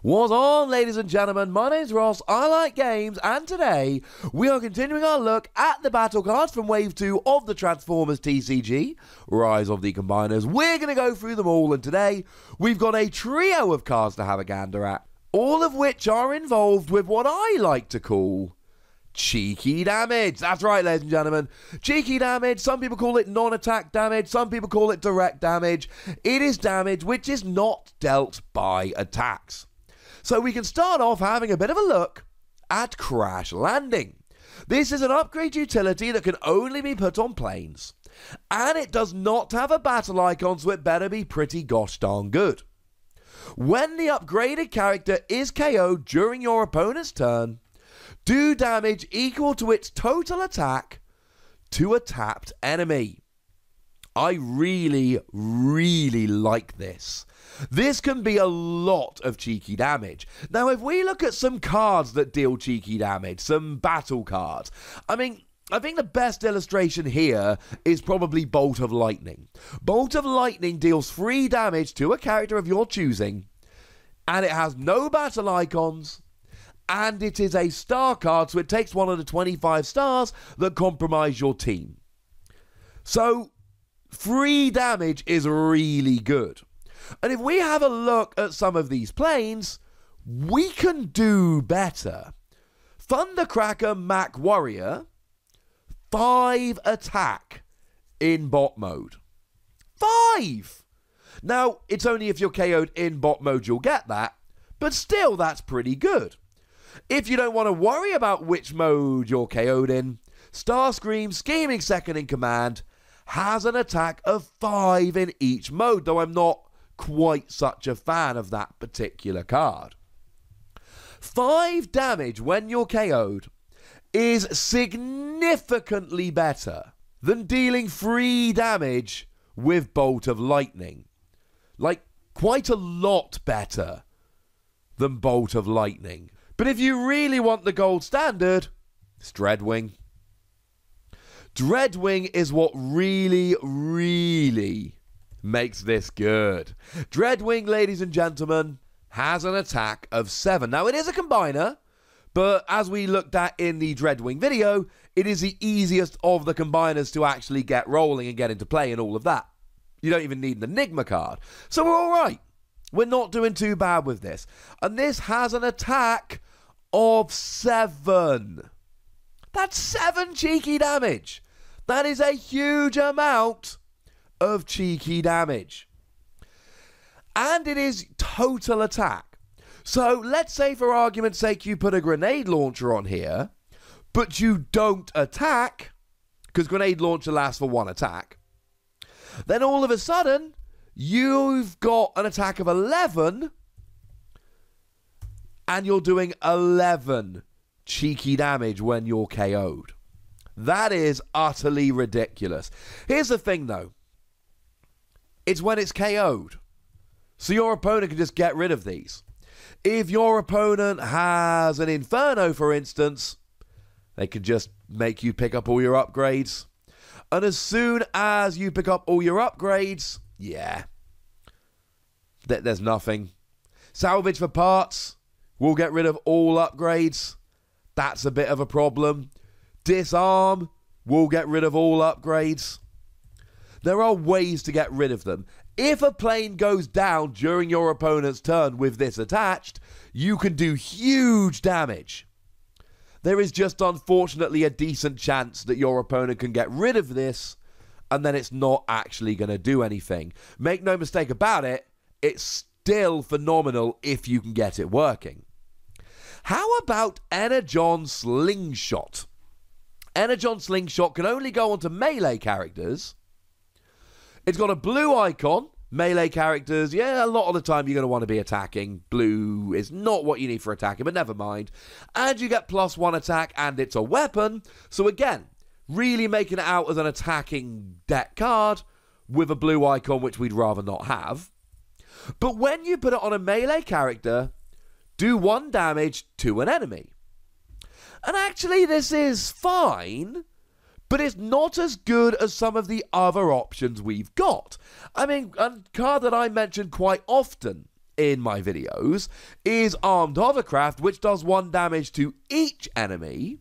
What's on, ladies and gentlemen? My name's Ross, I like games, and today we are continuing our look at the battle cards from Wave 2 of the Transformers TCG, Rise of the Combiners. We're going to go through them all, and today we've got a trio of cards to have a gander at, all of which are involved with what I like to call cheeky damage. That's right, ladies and gentlemen. Cheeky damage. Some people call it non-attack damage. Some people call it direct damage. It is damage which is not dealt by attacks. So we can start off having a bit of a look at Crash Landing. This is an upgrade utility that can only be put on planes, and it does not have a battle icon, so it better be pretty gosh darn good. When the upgraded character is KO'd during your opponent's turn, do damage equal to its total attack to a tapped enemy. I really like this. This can be a lot of cheeky damage. Now, if we look at some cards that deal cheeky damage, some battle cards, I think the best illustration here is probably Bolt of Lightning. Bolt of Lightning deals 3 damage to a character of your choosing, and it has no battle icons, and it is a star card, so it takes one of the 25 stars that compromise your team. So 3 damage is really good. And if we have a look at some of these planes, we can do better. Thundercracker Mac Warrior, 5 attack in bot mode. 5! Now, it's only if you're KO'd in bot mode you'll get that, but still that's pretty good. If you don't want to worry about which mode you're KO'd in, Starscream Scheming Second in Command has an attack of 5 in each mode, though I'm not quite such a fan of that particular card. 5 damage when you're KO'd is significantly better than dealing 3 damage with Bolt of Lightning. Like, quite a lot better than Bolt of Lightning. But if you really want the gold standard, it's Dreadwing. Dreadwing is what really makes this good. Dreadwing, ladies and gentlemen, has an attack of 7. Now, it is a combiner, but as we looked at in the Dreadwing video, it is the easiest of the combiners to actually get rolling and get into play and all of that. You don't even need an Enigma card. So we're all right. We're not doing too bad with this. And this has an attack of 7. That's 7 cheeky damage. That is a huge amount of cheeky damage. And it is total attack. So let's say for argument's sake you put a grenade launcher on here, but you don't attack, because grenade launcher lasts for 1 attack. Then all of a sudden, you've got an attack of 11, and you're doing 11 cheeky damage when you're KO'd. That is utterly ridiculous. Here's the thing, though. It's when it's KO'd. So your opponent can just get rid of these. If your opponent has an Inferno, for instance, they can just make you pick up all your upgrades. And as soon as you pick up all your upgrades, yeah, there's nothing. Salvage for parts will get rid of all upgrades. That's a bit of a problem. Disarm will get rid of all upgrades. There are ways to get rid of them. If a plane goes down during your opponent's turn with this attached, you can do huge damage. There is just unfortunately a decent chance that your opponent can get rid of this, and then it's not actually going to do anything. Make no mistake about it, it's still phenomenal if you can get it working. How about Energon Slingshot? Energon Slingshot can only go onto melee characters. It's got a blue icon. Melee characters, yeah, a lot of the time you're going to want to be attacking. Blue is not what you need for attacking, but never mind. And you get +1 attack, and it's a weapon. So again, really making it out as an attacking deck card with a blue icon, which we'd rather not have. But when you put it on a melee character, do 1 damage to an enemy. And actually, this is fine, but it's not as good as some of the other options we've got. I mean, a card that I mention quite often in my videos is Armed Hovercraft, which does 1 damage to each enemy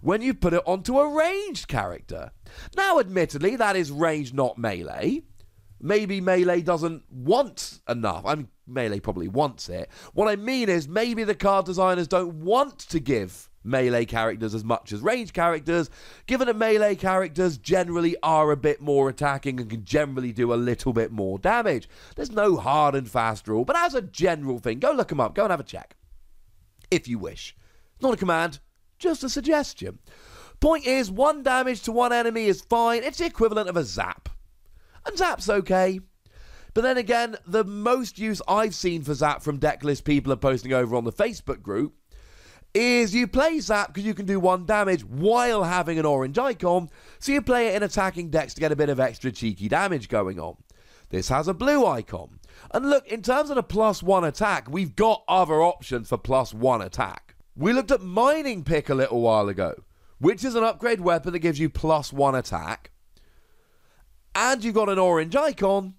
when you put it onto a ranged character. Now, admittedly, that is ranged, not melee. Maybe melee doesn't want enough. I mean, melee probably wants it. What I mean is maybe the card designers don't want to give melee characters as much as ranged characters, given that melee characters generally are a bit more attacking and can generally do a little bit more damage. There's no hard and fast rule, but as a general thing, go look them up, go and have a check, if you wish. Not a command, just a suggestion. Point is, 1 damage to 1 enemy is fine. It's the equivalent of a zap. And zap's okay. But then again, the most use I've seen for zap from decklist people are posting over on the Facebook group is you play zap because you can do 1 damage while having an orange icon, so you play it in attacking decks to get a bit of extra cheeky damage going on. This has a blue icon. And look, in terms of the +1 attack, we've got other options for +1 attack. We looked at Mining Pick a little while ago, which is an upgrade weapon that gives you +1 attack. And you've got an orange icon.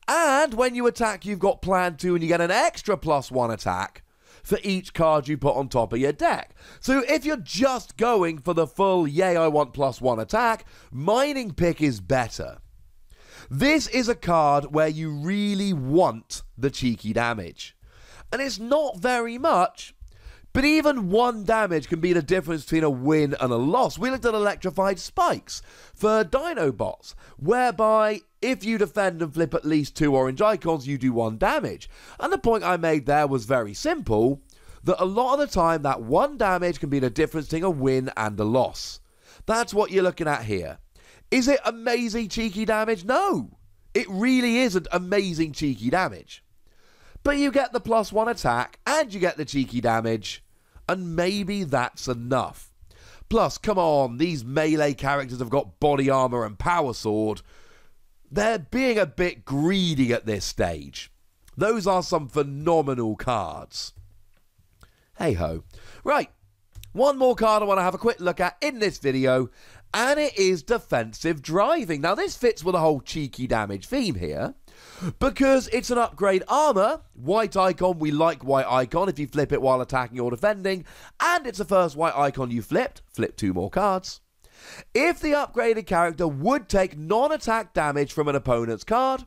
And when you attack, you've got Plan 2 and you get an extra +1 attack for each card you put on top of your deck. So if you're just going for the full, yay, I want +1 attack, Mining Pick is better. This is a card where you really want the cheeky damage. And it's not very much, but even 1 damage can be the difference between a win and a loss. We looked at Electrified Spikes for Dinobots, whereby if you defend and flip at least 2 orange icons, you do 1 damage. And the point I made there was very simple, that a lot of the time that 1 damage can be the difference between a win and a loss. That's what you're looking at here. Is it amazing cheeky damage? No, it really isn't amazing cheeky damage. But you get the +1 attack, and you get the cheeky damage, and maybe that's enough. Plus, come on, these melee characters have got body armor and power sword. They're being a bit greedy at this stage. Those are some phenomenal cards. Hey-ho. Right, one more card I want to have a quick look at in this video, and it is Defensive Driving. Now, this fits with the whole cheeky damage theme here, because it's an upgrade armor, white icon, we like white icon if you flip it while attacking or defending, and it's the first white icon you flipped, flip 2 more cards. If the upgraded character would take non-attack damage from an opponent's card,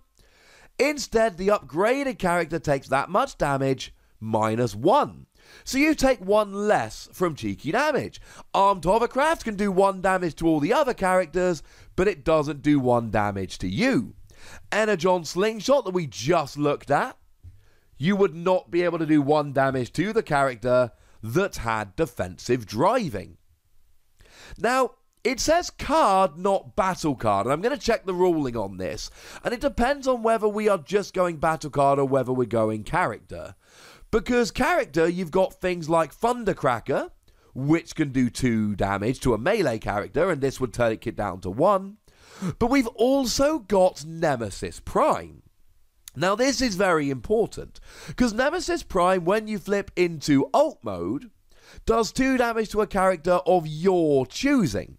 instead the upgraded character takes that much damage, -1. So you take 1 less from cheeky damage. Armed Hovercraft can do 1 damage to all the other characters, but it doesn't do 1 damage to you. Energon Slingshot that we just looked at, you would not be able to do 1 damage to the character that had Defensive Driving. Now, it says card, not battle card, and I'm going to check the ruling on this, and it depends on whether we are just going battle card or whether we're going character. Because character, you've got things like Thundercracker, which can do 2 damage to a melee character, and this would take it down to 1. But we've also got Nemesis Prime. Now, this is very important, because Nemesis Prime, when you flip into alt mode, does 2 damage to a character of your choosing.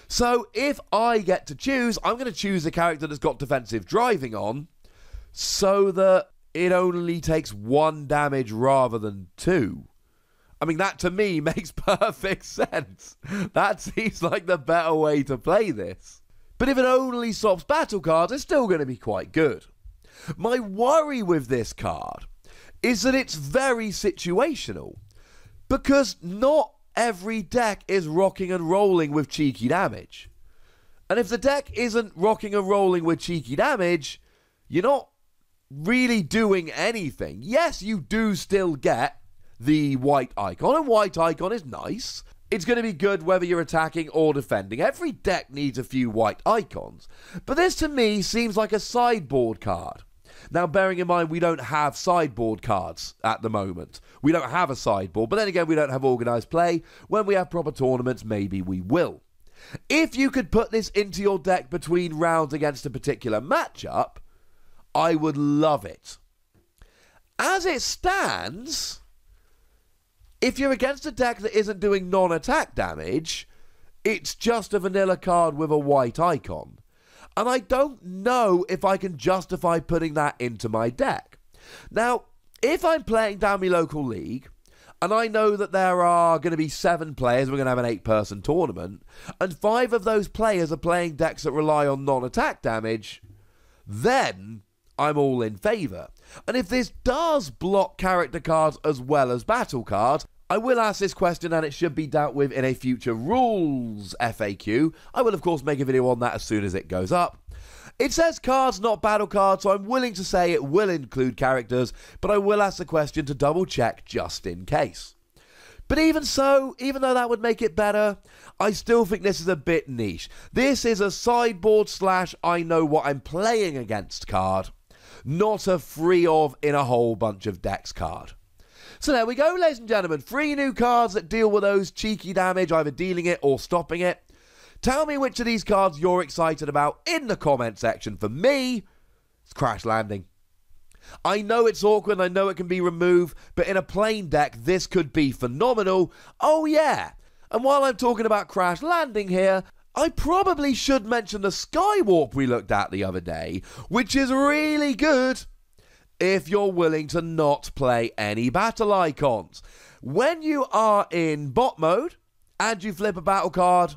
So if I get to choose, I'm going to choose a character that's got Defensive Driving on, so that it only takes 1 damage rather than 2. I mean, that to me makes perfect sense. That seems like the better way to play this. But if it only swaps battle cards, it's still going to be quite good. My worry with this card is that it's very situational, because not every deck is rocking and rolling with cheeky damage. And if the deck isn't rocking and rolling with cheeky damage, you're not really doing anything. Yes, you do still get the white icon, and white icon is nice. It's going to be good whether you're attacking or defending. Every deck needs a few white icons. But this, to me, seems like a sideboard card. Now, bearing in mind, we don't have sideboard cards at the moment. We don't have a sideboard. But then again, we don't have organised play. When we have proper tournaments, maybe we will. If you could put this into your deck between rounds against a particular matchup, I would love it. As it stands, if you're against a deck that isn't doing non-attack damage, it's just a vanilla card with a white icon. And I don't know if I can justify putting that into my deck. Now, if I'm playing down my local league, and I know that there are going to be 7 players, we're going to have an 8-person tournament, and 5 of those players are playing decks that rely on non-attack damage, then I'm all in favour. And if this does block character cards as well as battle cards, I will ask this question and it should be dealt with in a future rules FAQ. I will of course make a video on that as soon as it goes up. It says cards, not battle cards, so I'm willing to say it will include characters, but I will ask the question to double check just in case. But even so, even though that would make it better, I still think this is a bit niche. This is a sideboard / I know what I'm playing against card, not a free of in a whole bunch of decks card. So there we go, ladies and gentlemen, 3 new cards that deal with those cheeky damage, either dealing it or stopping it. Tell me which of these cards you're excited about in the comment section. For me, it's Crash Landing. I know it's awkward and I know it can be removed, but in a plain deck, this could be phenomenal. Oh yeah, and while I'm talking about Crash Landing here, I probably should mention the Skywarp we looked at the other day, which is really good if you're willing to not play any battle icons. When you are in bot mode and you flip a battle card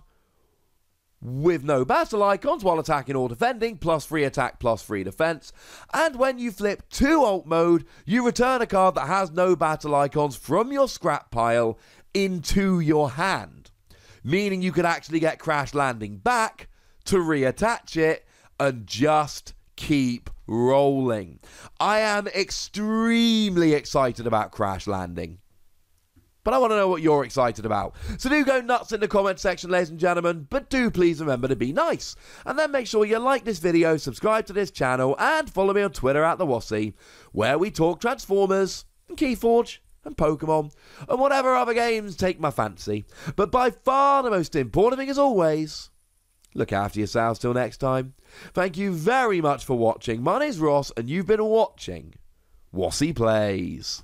with no battle icons while attacking or defending, +3 attack, +3 defense, and when you flip to alt mode, you return a card that has no battle icons from your scrap pile into your hand, meaning you could actually get Crash Landing back to reattach it and just keep rolling. I am extremely excited about Crash Landing, but I want to know what you're excited about. So do go nuts in the comment section, ladies and gentlemen, but do please remember to be nice. And then make sure you like this video, subscribe to this channel, and follow me on Twitter at the Wossy, where we talk Transformers, and Keyforge, and Pokemon, and whatever other games take my fancy. But by far the most important thing, as always, look after yourselves till next time. Thank you very much for watching. My name's Ross, and you've been watching Wossy Plays.